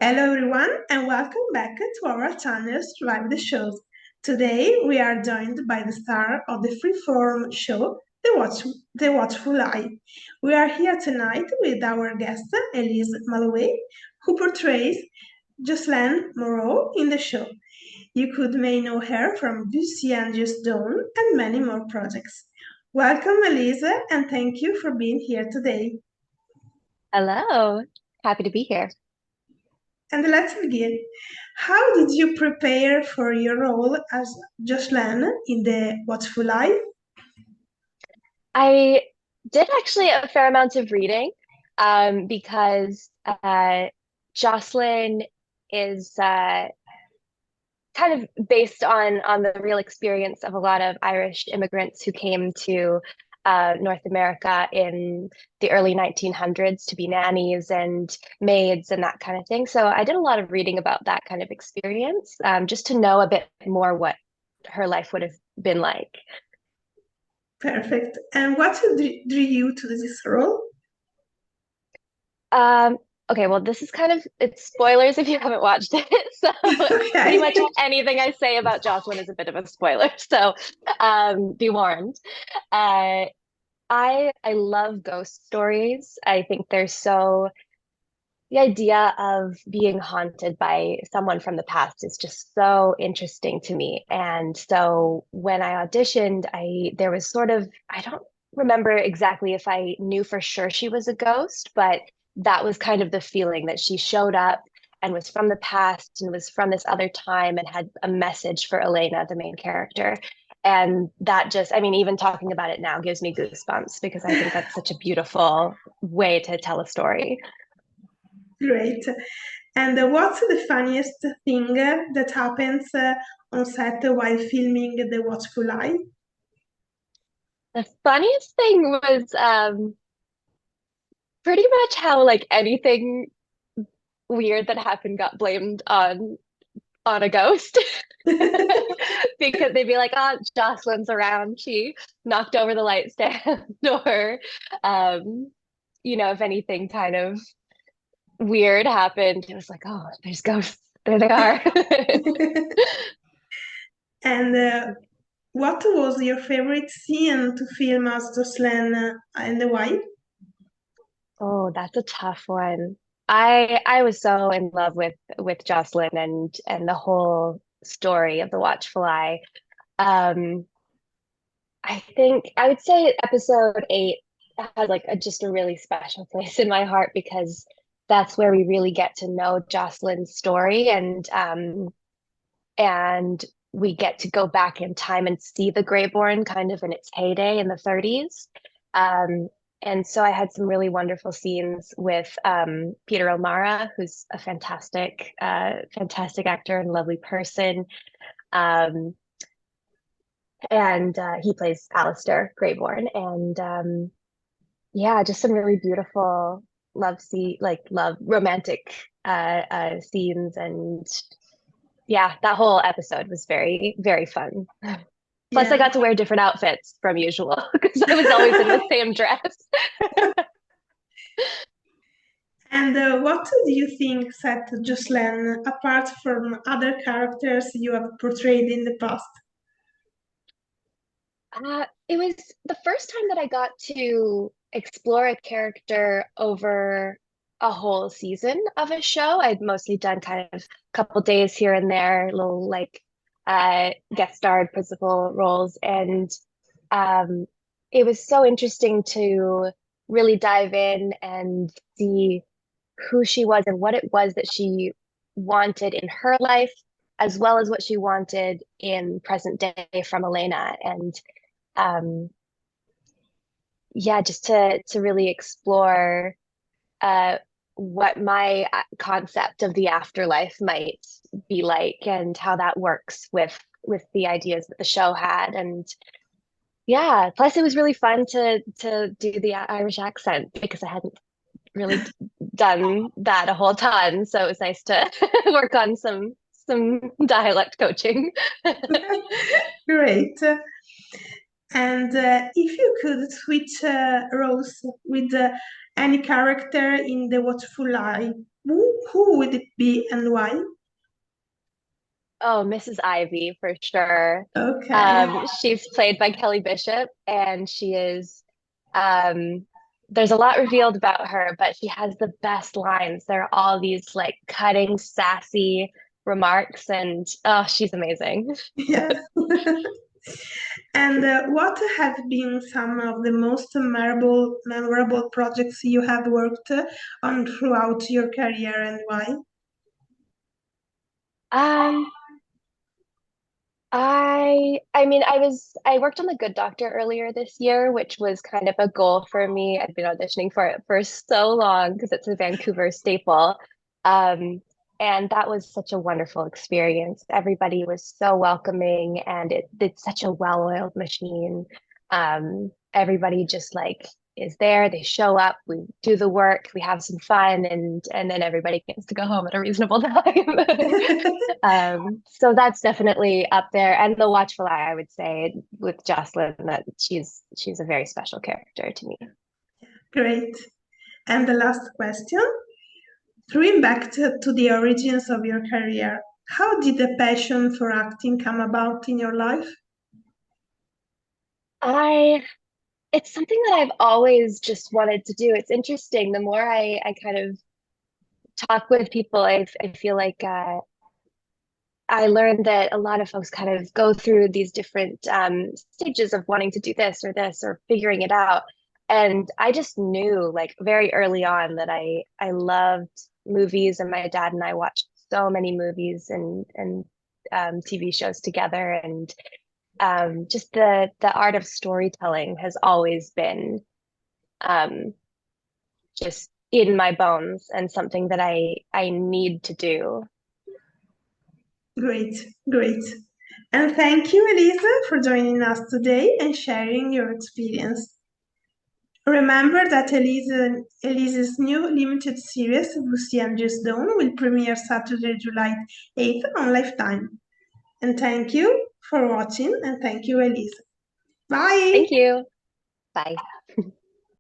Hello everyone and welcome back to our channel Survive the Shows. Today we are joined by the star of the freeform show, The Watchful Eye. We are here tonight with our guest, Elyse Maloway, who portrays Jocelyn Moreau in the show. You may know her from Bussy and Just Dawn and many more projects. Welcome Elise and thank you for being here today. Hello, happy to be here. And let's begin. How did you prepare for your role as Jocelyn in the Watchful Eye? I did actually a fair amount of reading because Jocelyn is kind of based on the real experience of a lot of Irish immigrants who came to North America in the early 1900s to be nannies and maids and that kind of thing. So I did a lot of reading about that kind of experience, just to know a bit more what her life would have been like. Perfect. And what drew you to this role? Um, okay, well, this is kind of it's spoilers if you haven't watched it. So pretty Okay. much anything I say about Jocelyn is a bit of a spoiler. So be warned. Uh, I love ghost stories. I think they're so the idea of being haunted by someone from the past is just so interesting to me. And so when I auditioned, I there was sort of I don't remember exactly if I knew for sure she was a ghost, but that was kind of the feeling that she showed up and was from the past and was from this other time and had a message for Elena, the main character. And that just, I mean, even talking about it now gives me goosebumps because I think that's such a beautiful way to tell a story. Great. And what's the funniest thing that happens on set while filming The Watchful Eye? The funniest thing was pretty much how like anything weird that happened got blamed on a ghost. Because they'd be like, oh, Jocelyn's around. She knocked over the light stand or um, if anything kind of weird happened, it was like, oh, there's ghosts. There they are. And what was your favorite scene to film as Jocelyn and why? Oh, that's a tough one. I was so in love with Jocelyn and the whole story of the Watchful Eye. Um, I think I would say episode 8 has like just a really special place in my heart because that's where we really get to know Jocelyn's story and we get to go back in time and see the Greyborn kind of in its heyday in the 30s. Um, and so I had some really wonderful scenes with Peter O'Mara, who's a fantastic actor and lovely person. Um, and he plays Alistair Greyborn. And yeah, just some really beautiful love romantic scenes and yeah, that whole episode was very, very fun. Plus, I Yeah. got to wear different outfits from usual because I was always in the same dress. And what do you think set Jocelyn apart from other characters you have portrayed in the past? It was the first time that I got to explore a character over a whole season of a show. I'd mostly done kind of a couple days here and there, little like guest starred principal roles, and um, it was so interesting to really dive in and see who she was and what it was that she wanted in her life, as well as what she wanted in present day from Elena. And um, yeah, just to really explore uh, what my concept of the afterlife might be like and how that works with the ideas that the show had. And yeah, plus it was really fun to do the Irish accent because I hadn't really done that a whole ton. So it was nice to work on some dialect coaching. Great. And if you could switch roles with Any character in The Watchful Eye? Who would it be and why? Oh, Mrs. Ivy for sure. Okay. She's played by Kelly Bishop, and she is, um, there's a lot revealed about her, but she has the best lines. There are all these like cutting, sassy remarks, and oh, she's amazing. Yes. And what have been some of the most memorable projects you have worked on throughout your career and why? Um, I worked on The Good Doctor earlier this year, which was kind of a goal for me. I'd been auditioning for it for so long because it's a Vancouver staple. Um, and that was such a wonderful experience. Everybody was so welcoming, and it's such a well-oiled machine. Everybody just like is there, they show up, we do the work, we have some fun, and then everybody gets to go home at a reasonable time. So that's definitely up there. And the Watchful Eye, I would say, with Jocelyn, that she's a very special character to me. Great. And the last question, throwing back to the origins of your career, how did the passion for acting come about in your life? I It's something that I've always just wanted to do. It's interesting. The more I kind of talk with people, I feel like I learned that a lot of folks kind of go through these different stages of wanting to do this or figuring it out. And I just knew like very early on that I loved movies, and my dad and I watched so many movies and TV shows together, and just the art of storytelling has always been um, just in my bones and something that I need to do. Great, great. And thank you, Elisa, for joining us today and sharing your experience. Remember that Elise's new limited series, Lucy and Just Dawn, will premiere Saturday, July 8th on Lifetime. And thank you for watching, and thank you, Elise. Bye! Thank you. Bye.